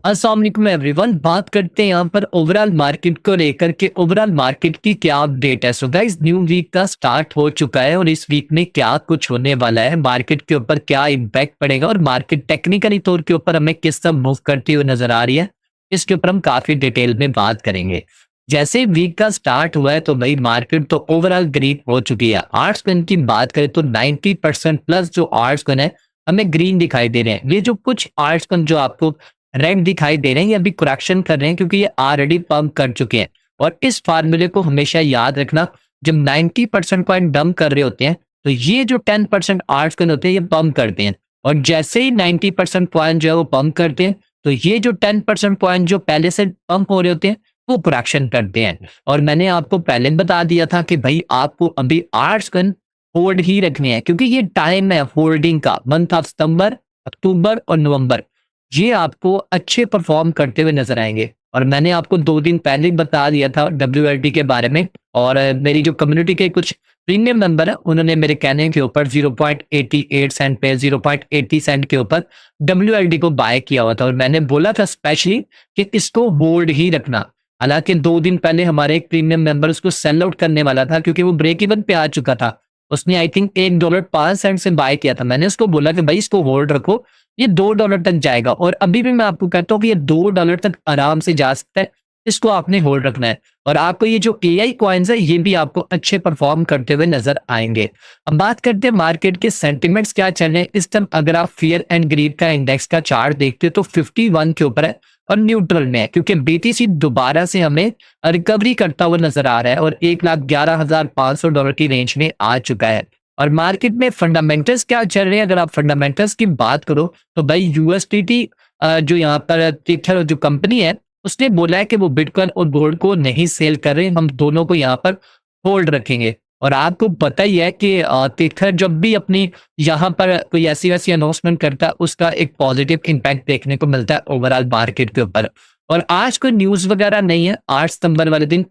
अस्सलाम वालेकुम एवरीवन। बात करते हैं यहाँ पर ओवरऑल मार्केट को लेकर के ओवरऑल मार्केट की क्या अपडेट है। सो गाइस, न्यू वीक का स्टार्ट हो चुका है और इस वीक में क्या कुछ होने वाला है, मार्केट के ऊपर क्या इम्पैक्ट पड़ेगा और मार्केट टेक्निकली तौर के ऊपर हमें किस तरह मूव करती हुई नजर आ रही है, इसके ऊपर हम काफी डिटेल में बात करेंगे। जैसे वीक का स्टार्ट हुआ है तो भाई मार्केट तो ओवरऑल ग्रीन हो चुकी है। आर्ट्स गन की बात करें तो 90% प्लस जो आर्ट्स गन है हमें ग्रीन दिखाई दे रहे हैं। ये जो कुछ आर्ट्स गन जो आपको रेड दिखाई दे रहे हैं, ये अभी करेक्शन कर रहे हैं क्योंकि ये ऑलरेडी पंप कर चुके हैं। और इस फार्मूले को हमेशा याद रखना, जब 90% पॉइंट डंप कर रहे होते हैं तो ये जो 10% आर्ट्स गन होते हैं ये पंप करते हैं। और जैसे ही 90% पॉइंट जो है वो पंप करते हैं तो ये जो 10% पॉइंट जो पहले से पंप हो रहे होते हैं वो करेक्शन करते हैं। और मैंने आपको पहले बता दिया था कि भाई आपको अभी आर्ट्स गन होल्ड ही रखने हैं क्योंकि ये टाइम है होल्डिंग का। मंथ ऑफ सितंबर, अक्टूबर और नवंबर ये आपको अच्छे परफॉर्म करते हुए नजर आएंगे। और मैंने आपको 2 दिन पहले ही बता दिया था WLT के बारे में। और मेरी जो कम्युनिटी के कुछ प्रीमियम मेंबर है उन्होंने मेरे कहने के ऊपर 0.88 सेंट पे 0.80 सेंट के ऊपर WLT को बाय किया हुआ था। और मैंने बोला था स्पेशली कि इसको होल्ड ही रखना। हालांकि 2 दिन पहले हमारे एक प्रीमियम मेंबर उसको सेल आउट करने वाला था क्योंकि वो ब्रेक इवन पे आ चुका था। उसने आई थिंक $1.05 से बाय किया था। मैंने उसको बोला कि भाई इसको होल्ड रखो, ये $2 तक जाएगा। और अभी भी मैं आपको कहता हूँ कि ये $2 तक आराम से जा सकता है। इसको आपने होल्ड रखना है। और आपको ये जो AI कॉइन्स है ये भी आपको अच्छे परफॉर्म करते हुए नजर आएंगे। अब बात करते हैं मार्केट के सेंटिमेंट्स क्या चल रहे हैं इस टाइम। अगर आप फियर एंड ग्रीड का इंडेक्स का चार्ट देखते हो तो 51 के ऊपर है और न्यूट्रल में है क्योंकि BTC दोबारा से हमें रिकवरी करता हुआ नजर आ रहा है और $1,11,500 की रेंज में आ चुका है। और मार्केट में फंडामेंटल्स क्या चल रहे हैं, अगर आप फंडामेंटल्स की बात करो तो भाई USDT जो यहाँ पर तिथर जो कंपनी है उसने बोला है कि वो बिटकॉइन और गोल्ड को नहीं सेल कर रहे, हम दोनों को यहाँ पर होल्ड रखेंगे। और आपको पता ही है कि तिथर जब भी अपनी यहाँ पर कोई ऐसी वैसी अनाउंसमेंट करता है उसका एक पॉजिटिव इम्पैक्ट देखने को मिलता है ओवरऑल मार्केट के ऊपर। और आज कोई न्यूज वगैरह नहीं है। 8 सितंबर वाले दिन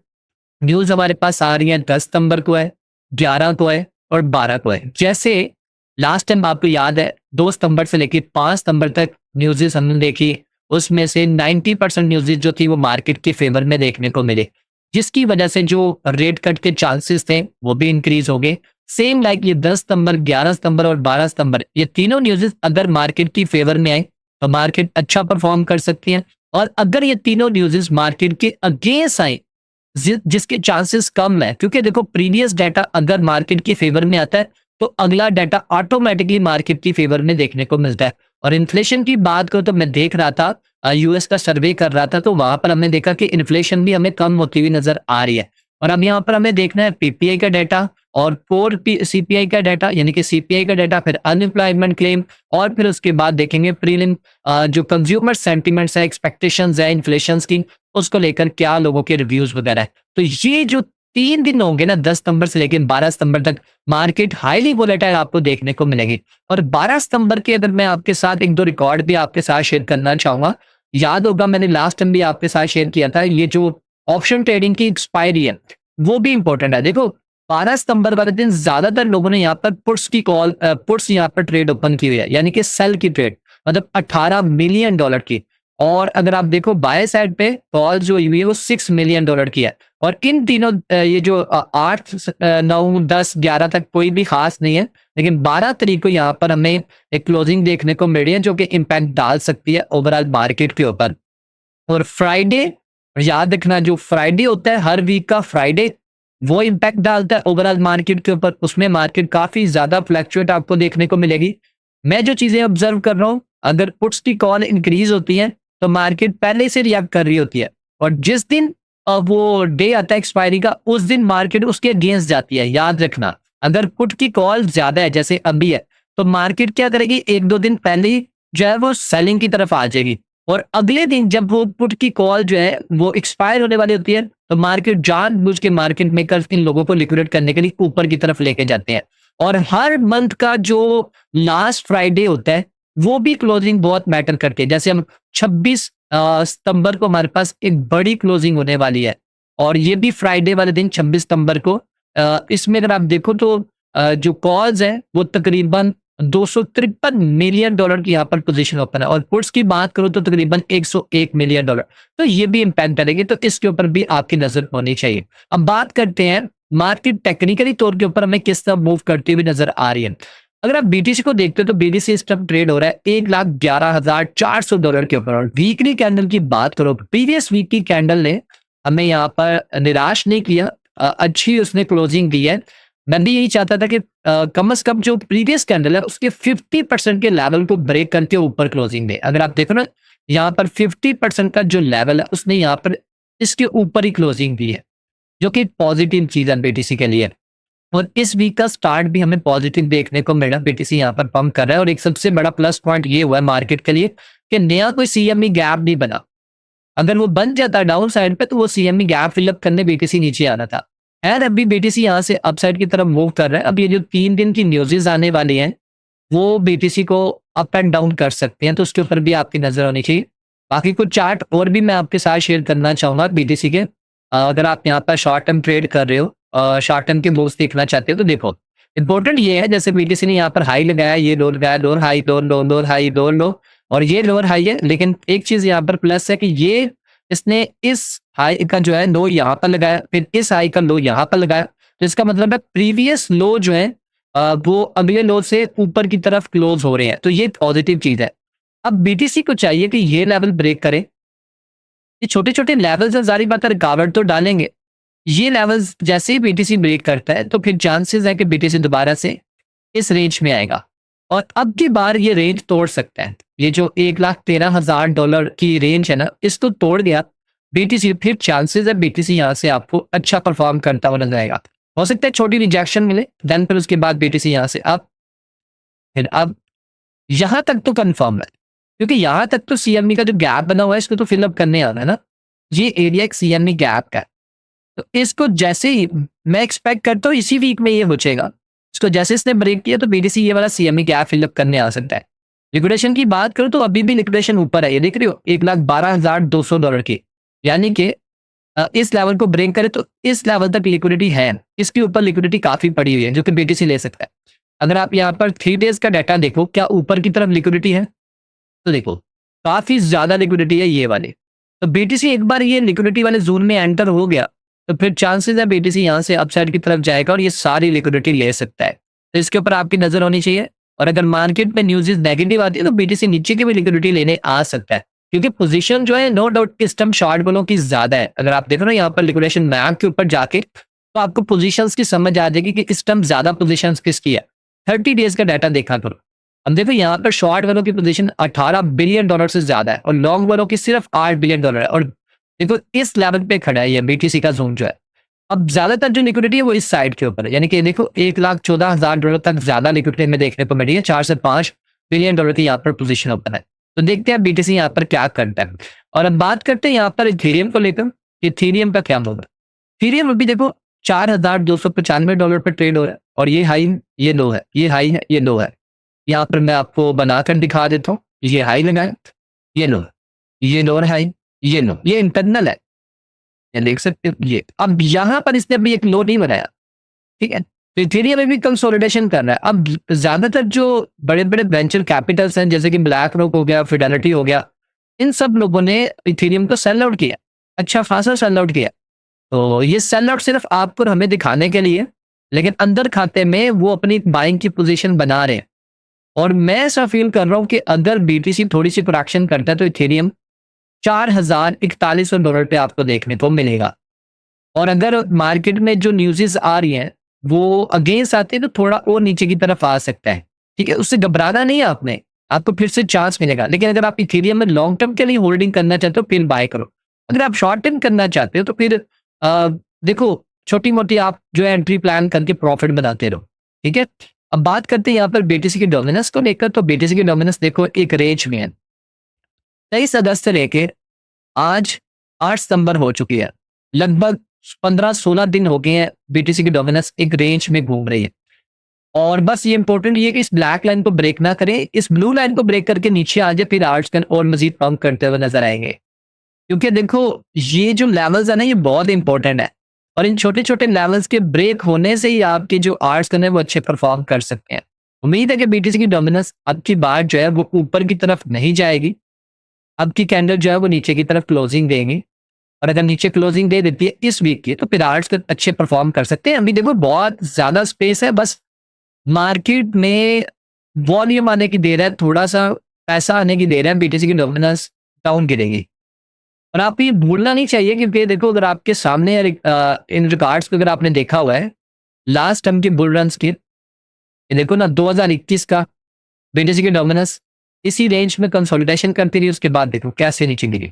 न्यूज हमारे पास आ रही है, 10 सितंबर को है, 11 को है और 12 को है। जैसे लास्ट टाइम आपको याद है 2 सितंबर से लेकर 5 सितंबर तक न्यूज़ेस हमने देखी, उसमें से 90% न्यूज़ेस जो थी वो मार्केट के फेवर में देखने को मिले, जिसकी वजह से जो रेट कट के चांसेस थे वो भी इंक्रीज हो गए। सेम लाइक ये 10 सितंबर, 11 सितंबर और 12 सितंबर ये तीनों न्यूज़ेस अगर मार्केट की फेवर में आए तो मार्केट अच्छा परफॉर्म कर सकती है। और अगर ये तीनों न्यूज़ेस मार्केट के अगेंस्ट आए जिसके चांसेस कम है, क्योंकि देखो प्रीवियस डाटा अगर मार्केट के फेवर में आता है तो अगला डाटा ऑटोमेटिकली मार्केट की फेवर में देखने को मिलता है। और इन्फ्लेशन की बात करो तो मैं देख रहा था, US का सर्वे कर रहा था तो वहां पर हमने देखा कि इन्फ्लेशन भी हमें कम होती हुई नजर आ रही है। और अब यहाँ पर हमें देखना है PPI का डाटा और कोर CPI का डाटा, यानी कि CPI का डाटा, फिर अनएम्प्लॉयमेंट क्लेम और फिर उसके बाद देखेंगे प्रीलिम जो कंज्यूमर सेंटिमेंट्स है, एक्सपेक्टेशंस है इन्फ्लेशन की, उसको लेकर क्या लोगों के रिव्यूज वगैरह है। तो ये जो 3 दिन होंगे ना 10 सितंबर से लेकर 12 सितंबर तक मार्केट हाईली वोलेटाइल आपको देखने को मिलेगी। और 12 सितंबर के अगर मैं आपके साथ 1-2 रिकॉर्ड भी आपके साथ शेयर करना चाहूंगा, याद होगा मैंने लास्ट टाइम भी आपके साथ शेयर किया था, ये जो ऑप्शन ट्रेडिंग की एक्सपायरी है वो भी इंपॉर्टेंट है। देखो 12 सितंबर वाले दिन ज्यादातर लोगों ने यहाँ पर पुट्स यहाँ पर ट्रेड ओपन की हुई है, यानी कि सेल की ट्रेड, मतलब $18 मिलियन की। और अगर आप देखो बाय साइड पे कॉल जो हुई है वो $6 मिलियन की है। और इन तीनों ये जो 8, 9, 10, 11 तक कोई भी खास नहीं है, लेकिन 12 तारीख को यहाँ पर हमें एक क्लोजिंग देखने को मिल रही है जो कि इम्पैक्ट डाल सकती है ओवरऑल मार्केट के ऊपर। और फ्राइडे, याद रखना जो फ्राइडे होता है हर वीक का फ्राइडे, वो इम्पैक्ट डालता है ओवरऑल मार्केट के ऊपर। उसमें मार्केट काफी ज्यादा फ्लैक्चुएट आपको देखने को मिलेगी। मैं जो चीजें ऑब्जर्व कर रहा हूँ, अगर पुट्स की कॉल इंक्रीज होती है तो मार्केट पहले से रिएक्ट कर रही होती है। और जिस दिन वो डे आता है एक्सपायरी का उस दिन मार्केट उसके अगेंस्ट जाती है। याद रखना अगर पुट की कॉल ज्यादा है जैसे अभी है तो मार्केट क्या करेगी, 1-2 दिन पहले ही जो है वो सेलिंग की तरफ आ जाएगी। और अगले दिन जब वो पुट की कॉल जो है वो एक्सपायर होने वाली होती है तो मार्केट जानबूझ के मार्केट मेकर्स इन लोगों को लिक्विडेट करने के लिए ऊपर की तरफ लेके जाते हैं। और हर मंथ का जो लास्ट फ्राइडे होता है वो भी क्लोजिंग बहुत मैटर करती है। जैसे हम 26 सितंबर को हमारे पास एक बड़ी क्लोजिंग होने वाली है और ये भी फ्राइडे वाले दिन 26 सितंबर को। इसमें अगर आप देखो तो जो कॉल्स है वो तकरीबन $253 मिलियन की यहाँ पर पोजीशन ओपन है और पुट्स की बात करूँ तो तकरीबन $101 मिलियन। तो ये भी इम्पैक्ट करेगी, तो इसके ऊपर भी आपकी नजर होनी चाहिए। अब बात करते हैं मार्केट टेक्निकली तौर के ऊपर हमें किस तरह मूव करती हुई नजर आ रही है। अगर आप बीटीसी को देखते हो तो बीटीसी इस टाइम ट्रेड हो रहा है $1,11,400 के ऊपर। और वीकली कैंडल की बात करो, प्रीवियस वीक की कैंडल ने हमें यहाँ पर निराश नहीं किया, अच्छी उसने क्लोजिंग दी है। मैं भी यही चाहता था कि कम से कम जो प्रीवियस कैंडल है उसके 50% के लेवल को ब्रेक करके ऊपर क्लोजिंग दे। अगर आप देखो ना, यहाँ पर 50% का जो लेवल है उसने यहाँ पर इसके ऊपर ही क्लोजिंग दी है, जो कि पॉजिटिव चीज है बीटीसी के लिए। और इस वीक का स्टार्ट भी हमें पॉजिटिव देखने को मिला, बीटीसी यहाँ पर पंप कर रहा है। और एक सबसे बड़ा प्लस पॉइंट ये हुआ है मार्केट के लिए कि नया कोई सीएमई गैप नहीं बना। अगर वो बन जाता डाउन साइड पे तो वो सीएमई गैप फिलअप करने बीटीसी नीचे आना था। एंड अभी बीटीसी यहाँ से अपसाइड की तरफ मूव कर रहा है। अब ये जो 3 दिन की न्यूज़ेस आने वाली हैं वो बीटीसी को अप एंड डाउन कर सकते हैं, तो उसके ऊपर भी आपकी नजर होनी चाहिए। बाकी कुछ चार्ट और भी मैं आपके साथ शेयर करना चाहूंगा बीटीसी के। अगर आप यहाँ पर शॉर्ट टर्म ट्रेड कर रहे हो, शॉर्ट टर्म के मूव्स देखना चाहते हो, तो देखो इंपॉर्टेंट ये है, जैसे बीटीसी ने यहाँ पर हाई लगाया, ये लो लगाया, लोअर हाई लो लो लोअर हाई लो और ये लोअर हाई है। लेकिन एक चीज यहाँ पर प्लस है कि ये इसने इस हाई का जो है लो यहाँ पर लगाया, फिर इस हाई का लो यहाँ पर लगाया। तो इसका मतलब है प्रीवियस लो जो है वो अगले लो से ऊपर की तरफ क्लोज हो रहे हैं, तो ये पॉजिटिव चीज है। अब बीटीसी को चाहिए कि ये लेवल ब्रेक करे। ये छोटे छोटे लेवल्स है, जारी बात है रुकावट तो डालेंगे। ये लेवल्स जैसे ही बीटीसी ब्रेक करता है तो फिर चांसेस है कि बीटीसी दोबारा से इस रेंज में आएगा और अब की बार ये रेंज तोड़ सकता है। ये जो $1,13,000 की रेंज है ना, इसको तोड़ गया बीटीसी, फिर चांसेस है बीटीसी यहाँ से आपको अच्छा परफॉर्म करता हुआ नजर आएगा। हो सकता है छोटी रिजेक्शन मिले, देन फिर उसके बाद बीटीसी यहाँ से अब फिर अब यहाँ तक तो कंफर्म है, क्योंकि यहाँ तक तो सीएमई का जो गैप बना हुआ है इसको तो फिलअप करने आना है ना। ये एरिया एक सीएमई गैप का है, तो इसको जैसे ही मैं एक्सपेक्ट करता हूँ इसी वीक में ये बचेगा। इसको जैसे इसने ब्रेक किया तो बीटीसी ये वाला सीएमई गैप फिलअप करने आ सकता है। लिक्विडेशन की बात करूँ तो अभी भी लिक्विडेशन ऊपर है, ये देख रहे हो $1,12,200 की। यानी कि इस लेवल को ब्रेक करे तो इस लेवल तक लिक्विडिटी है, इसके ऊपर लिक्विडिटी काफी पड़ी हुई है जो कि बीटीसी ले सकता है। अगर आप यहाँ पर 3 डेज का डाटा देखो, क्या ऊपर की तरफ लिक्विडिटी है, तो देखो काफी ज्यादा लिक्विडिटी है ये वाली। तो बीटीसी एक बार ये लिक्विडिटी वाले जोन में एंटर हो गया तो फिर चांसेस है बीटीसी यहाँ से अपसाइड की तरफ जाएगा और ये सारी लिक्विडिटी ले सकता है। तो इसके ऊपर आपकी नजर होनी चाहिए। और अगर मार्केट में न्यूज़ नेगेटिव आती है तो बीटीसी नीचे की भी लिक्विडिटी लेने आ सकता है, क्योंकि पोजीशन जो है नो डाउट इस टाइम शॉर्ट वालों की ज्यादा है। अगर आप देखो ना यहाँ पर लिक्विडेशन मैप के ऊपर जाके तो आपको पोजीशंस की समझ आ जाएगी कि इस टाइम ज्यादा पोजीशंस किसकी है। 30 डेज का डाटा देखा करो। अब देखो यहाँ पर शॉर्ट वालों की पोजीशन $18 बिलियन से ज्यादा है और लॉन्ग वालों की सिर्फ $8 बिलियन है। और देखो इस लेवल पे खड़ा है ये बीटीसी का जोन जो है। अब ज्यादातर जो लिक्विडिटी है वो इस साइड के ऊपर है, यानी कि देखो $1,14,000 तक ज्यादा लिक्विडिटी में देखने को मिली है। 4 से 5 बिलियन डॉलर की यहाँ पर पोजीशन ओपन है। तो देखते हैं बीटीसी यहाँ पर क्या करता है। और अब बात करते हैं यहाँ पर इथेरियम को लेकर। इथेरियम का क्या होगा, इथेरियम अभी देखो $4,295 पर ट्रेड हो रहा है और ये हाई ये लो है, ये हाई है ये लो है। यहाँ पर मैं आपको बनाकर दिखा देता हूँ, ये हाई लगाया, ये लो, ये लोअर हाई, ये लो, ये इंटरनल है, ये देख सकते हो। ये अब यहाँ पर इसने अभी एक लो नहीं बनाया, ठीक है। तो इथेरियम में भी कंसोलिडेशन कर रहा है। अब ज्यादातर जो बड़े बड़े वेंचर कैपिटल्स हैं जैसे कि ब्लैक रॉक हो गया, फिडेलिटी हो गया, इन सब लोगों ने इथेरियम को सेल आउट किया, अच्छा खासा सेल आउट किया। तो ये सेल आउट सिर्फ आपको और हमें दिखाने के लिए, लेकिन अंदर खाते में वो अपनी बाइंग की पोजीशन बना रहे हैं। और मैं ऐसा फील कर रहा हूँ कि अगर बीटीसी थोड़ी सी प्रोडक्शन करता है तो इथेरियम $4,41 पे आपको देखने को मिलेगा। और अगर मार्केट में जो न्यूज़ेस आ रही हैं वो अगेंस्ट आते हैं तो थोड़ा और नीचे की तरफ आ सकता है, ठीक है। उससे घबराना नहीं है आपने, आपको फिर से चांस मिलेगा। लेकिन अगर आप इथेरियम में लॉन्ग टर्म के लिए होल्डिंग करना चाहते हो फिर बाय करो। अगर आप शॉर्ट टर्म करना चाहते हो तो फिर देखो छोटी मोटी आप जो है एंट्री प्लान करके प्रॉफिट बनाते रहो, ठीक है। अब बात करते हैं यहाँ पर बीटीसी की डोमिनेंस को लेकर। तो बीटीसी की डोमिनेंस देखो एक रेंज में है, 23 अगस्त से लेके आज 8 सितंबर हो चुकी है, लगभग 15-16 दिन हो गए हैं बीटीसी की डोमिनेंस एक रेंज में घूम रही है। और बस ये इंपॉर्टेंट ये कि इस ब्लैक लाइन को ब्रेक ना करें, इस ब्लू लाइन को ब्रेक करके नीचे आ जाए, फिर आर्ट्स और मजीद पंप करते हुए नजर आएंगे। क्योंकि देखो ये जो लेवल्स है ना ये बहुत इंपॉर्टेंट है और इन छोटे छोटे लेवल्स के ब्रेक होने से ही आपके जो आर्ट्स है वो अच्छे परफॉर्म कर सकते हैं। उम्मीद है कि बीटीसी की डोमिनेंस अब की बार जो है वो ऊपर की तरफ नहीं जाएगी। अब की कैंडल जो है वो नीचे की तरफ क्लोजिंग देंगी, और अगर नीचे क्लोजिंग दे देती है इस वीक की, तो फिर आर्ट्स तो अच्छे परफॉर्म कर सकते हैं। अभी देखो बहुत ज्यादा स्पेस है, बस मार्केट में वॉल्यूम आने की देर है, थोड़ा सा पैसा आने की देर है, बीटीसी की डोमिनेंस डाउन गिरेगी। और आप ये भूलना नहीं चाहिए, क्योंकि देखो अगर आपके सामने इन रिकॉर्ड्स को अगर आपने देखा हुआ है लास्ट टाइम के बुल रन की, ये देखो ना 2021 का बीटीसी की डोमिनेंस इसी रेंज में कंसोलिडेशन करती रही, उसके बाद देखो कैसे नीचे गिरी।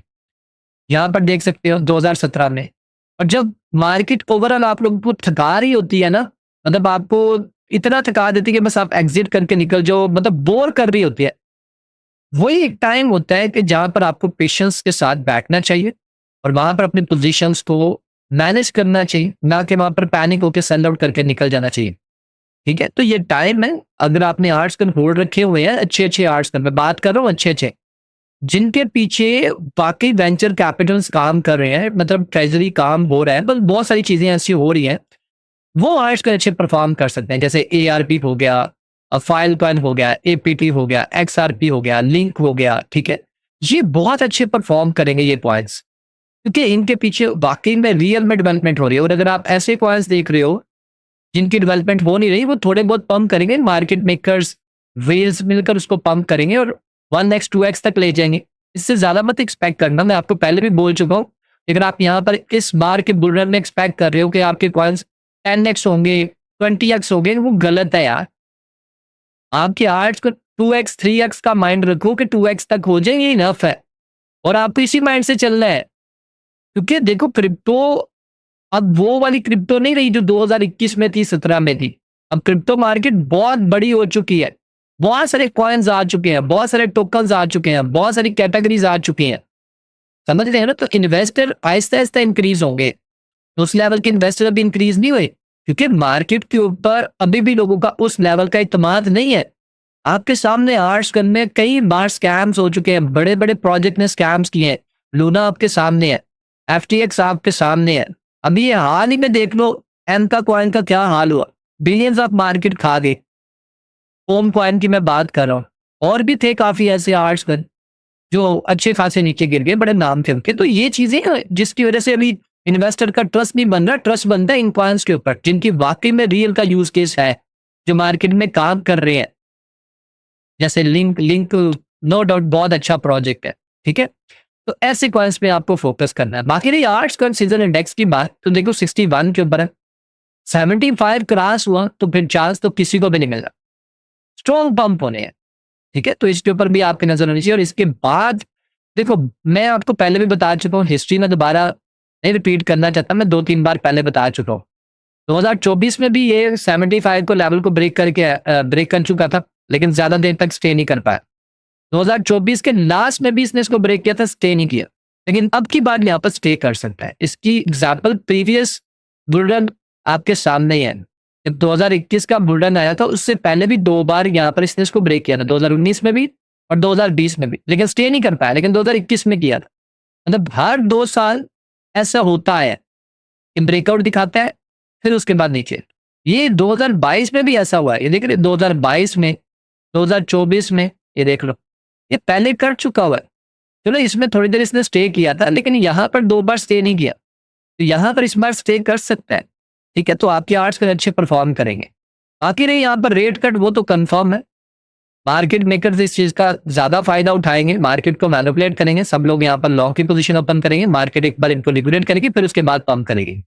यहाँ पर देख सकते हो 2017 में। और जब मार्केट ओवरऑल आप लोगों को थका रही होती है ना, मतलब आपको इतना थका देती है कि बस आप एग्जिट करके निकल जाओ, मतलब बोर कर रही होती है, वही एक टाइम होता है कि जहां पर आपको पेशेंस के साथ बैठना चाहिए और वहां पर अपनी पोजीशंस को मैनेज करना चाहिए, ना कि वहां पर पैनिक होकर सेल आउट करके निकल जाना चाहिए। ठीक है, तो ये टाइम है। अगर आपने आर्ट्स कन होल्ड रखे हुए हैं, अच्छे अच्छे आर्ट्स कन, मैं बात कर रहा हूँ अच्छे अच्छे, जिनके पीछे बाकी वेंचर कैपिटल्स काम कर रहे हैं, मतलब ट्रेजरी काम हो रहा है, बस बहुत सारी चीजें ऐसी हो रही हैं, वो आर्ट्स का अच्छे परफॉर्म कर सकते हैं। जैसे ARP हो गया, फाइल कॉइन हो गया, APT हो गया, XRP हो गया, लिंक हो गया। ठीक है, ये बहुत अच्छे परफॉर्म करेंगे ये कॉइन्स, क्योंकि इनके पीछे वाकई में रियल में डेवलपमेंट हो रही है। और अगर आप ऐसे कॉइन्स देख रहे हो जिनकी डेवलपमेंट हो नहीं रही, वो थोड़े बहुत पंप करेंगे, मार्केट मेकर्स वेल्स मिलकर उसको पंप करेंगे और 1x 2x तक ले जाएंगे। इससे ज्यादा मत एक्सपेक्ट करना, मैं आपको पहले भी बोल चुका हूँ। अगर आप यहाँ पर इस बार के बुल रन में एक्सपेक्ट कर रहे हो कि आपके कॉइन्स 10x होंगे, 20x होंगे, वो गलत है यार। आपके आर्ट्स को 2x 3x का माइंड रखो कि 2x तक हो जाए, ये इनफ है। और आपको इसी माइंड से चलना है, क्योंकि देखो क्रिप्टो अब वो वाली क्रिप्टो नहीं रही जो 2021 में थी, 17 में थी। अब क्रिप्टो मार्केट बहुत बड़ी हो चुकी है, बहुत सारे कॉइन्स आ चुके हैं, बहुत सारे टोकन्स आ चुके हैं, बहुत सारी कैटेगरीज आ चुकी हैं। समझ रहे हैं ना? तो इन्वेस्टर आहिस्ता आहिस्ता इंक्रीज होंगे। तो उस लेवल के इन्वेस्टर अभी इंक्रीज नहीं हुए, क्योंकि मार्केट के ऊपर अभी भी लोगों का उस लेवल का इत्मीनान नहीं है। आपके सामने आर्ट्स गन में कई बार स्कैम्स हो चुके हैं, बड़े बड़े प्रोजेक्ट ने स्कैम्स किए हैं। लूना आपके सामने है, FTX आपके सामने है। अभी ये हाल ही में देख लो एम का कॉइन का क्या हाल हुआ, बिलियंस ऑफ मार्केट खा गए। ओम कॉइन की मैं बात कर रहा हूँ, और भी थे काफी ऐसे आर्ट्स गन जो अच्छे खासे नीचे गिर गए, बड़े नाम थे उनके। तो ये चीजें हैं जिसकी वजह से अभी इन्वेस्टर का ट्रस्ट नहीं बन रहा, ट्रस्ट बनता है इन कॉइन्स के ऊपर जिनकी वाकई में रियल का यूज केस है, जो मार्केट में काम कर रहे हैं। जैसे लिंक लिंक नो डाउट बहुत अच्छा प्रोजेक्ट है। ठीक है, तो ऐसे कॉइन्स पे आपको फोकस करना है। बाकी रही आर्ट्स कॉइन सीजन इंडेक्स की बात, तो देखो 61 के ऊपर है, 75 क्रॉस हुआ तो फिर चांस तो किसी को भी नहीं मिला, स्ट्रॉन्ग पंप होने हैं। ठीक है, तो इसके ऊपर भी आपकी नजर होनी चाहिए। और इसके बाद देखो, मैं आपको पहले भी बता चुका हूँ, हिस्ट्री में दोबारा नहीं रिपीट करना चाहता, मैं 2-3 बार पहले बता चुका हूँ। 2024 में भी ये 75 को लेवल को ब्रेक कर चुका था, लेकिन ज्यादा देर तक स्टे नहीं कर पाया। 2024 के लास्ट में भी इसने इसको ब्रेक किया था, स्टे नहीं किया, लेकिन अब की बार यहाँ पर स्टे कर सकता है। इसकी एग्जाम्पल प्रीवियस बुलरन आपके सामने ही है। जब 2021 का बुलरन आया था, उससे पहले भी 2 बार यहाँ पर इसने इसको ब्रेक किया था, 2019 में भी और 2020 में भी, लेकिन स्टे नहीं कर पाया, लेकिन 2021 में किया था। मतलब हर 2 साल ऐसा होता है कि ब्रेकआउट दिखाता है, फिर उसके बाद नीचे। ये 2022 में भी ऐसा हुआ है, ये देख रहे 2022 में, 2024 में, ये देख लो, ये पहले कर चुका हुआ है। चलो इसमें थोड़ी देर इसने स्टे किया था, लेकिन यहाँ पर 2 बार स्टे नहीं किया, तो यहाँ पर इस बार स्टे कर सकता है। ठीक है, तो आपके आर्ट्स का अच्छे परफॉर्म करेंगे। बाकी रही यहाँ पर रेट कट, वो तो कंफर्म है। मार्केट मेकर्स इस चीज का ज्यादा फायदा उठाएंगे, मार्केट को मैनिपुलेट करेंगे, सब लोग यहाँ पर लॉन्ग की पोजीशन ओपन करेंगे, मार्केट एक बार इनको लिक्विडेट करेगी, फिर उसके बाद पंप करेगी।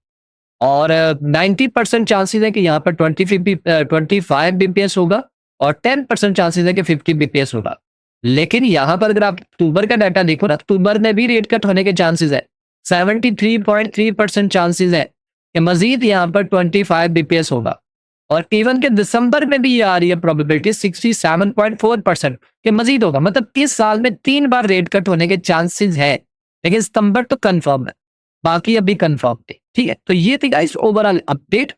और 90% चांसेस है कि यहाँ पर 25 बीपीएस होगा, और 10% चांसेस है कि 50 बीपीएस होगा। लेकिन यहाँ पर अगर आप अक्टूबर का डाटा देखो ना, अक्टूबर में भी रेट कट होने के चांसेस है, 73.3% चांसेस है कि मजीद यहाँ पर 25 बीपीएस होगा। और इवन के दिसंबर में भी ये आ रही है प्रोबेबिलिटी 67.4% कि मजीद होगा। मतलब इस साल में 3 बार रेट कट होने के चांसेस है, लेकिन सितंबर तो कंफर्म है, बाकी अभी कंफर्म थे। ठीक है, तो ये थी गाइस ओवरऑल अपडेट।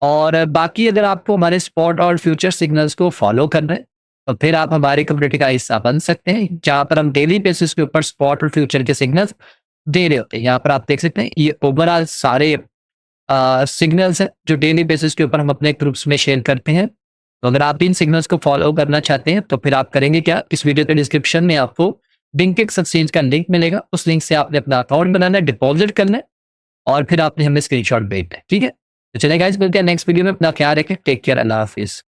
और बाकी अगर आपको हमारे स्पॉट और फ्यूचर सिग्नल्स को फॉलो करना है, तो फिर आप हमारी कम्युनिटी का हिस्सा बन सकते हैं, जहां पर हम डेली बेसिस के ऊपर स्पॉट और फ्यूचर के सिग्नल्स दे रहे होते हैं। यहाँ पर आप देख सकते हैं ये ओवरऑल सारे सिग्नल्स हैं जो डेली बेसिस के ऊपर हम अपने ग्रुप्स में शेयर करते हैं। तो अगर आप इन सिग्नल्स को फॉलो करना चाहते हैं तो फिर आप करेंगे क्या, इस वीडियो के डिस्क्रिप्शन में आपको बिंकिक्स एक्सचेंज का लिंक मिलेगा, उस लिंक से आपने अपना अकाउंट बनाना है, डिपॉजिट करना है और फिर आपने हमें स्क्रीनशॉट भेजना है। ठीक है, तो चलिए गाइस, मिलते हैं नेक्स्ट वीडियो में। अपना ख्याल रखें, टेक केयर, अल्लाह हाफिज।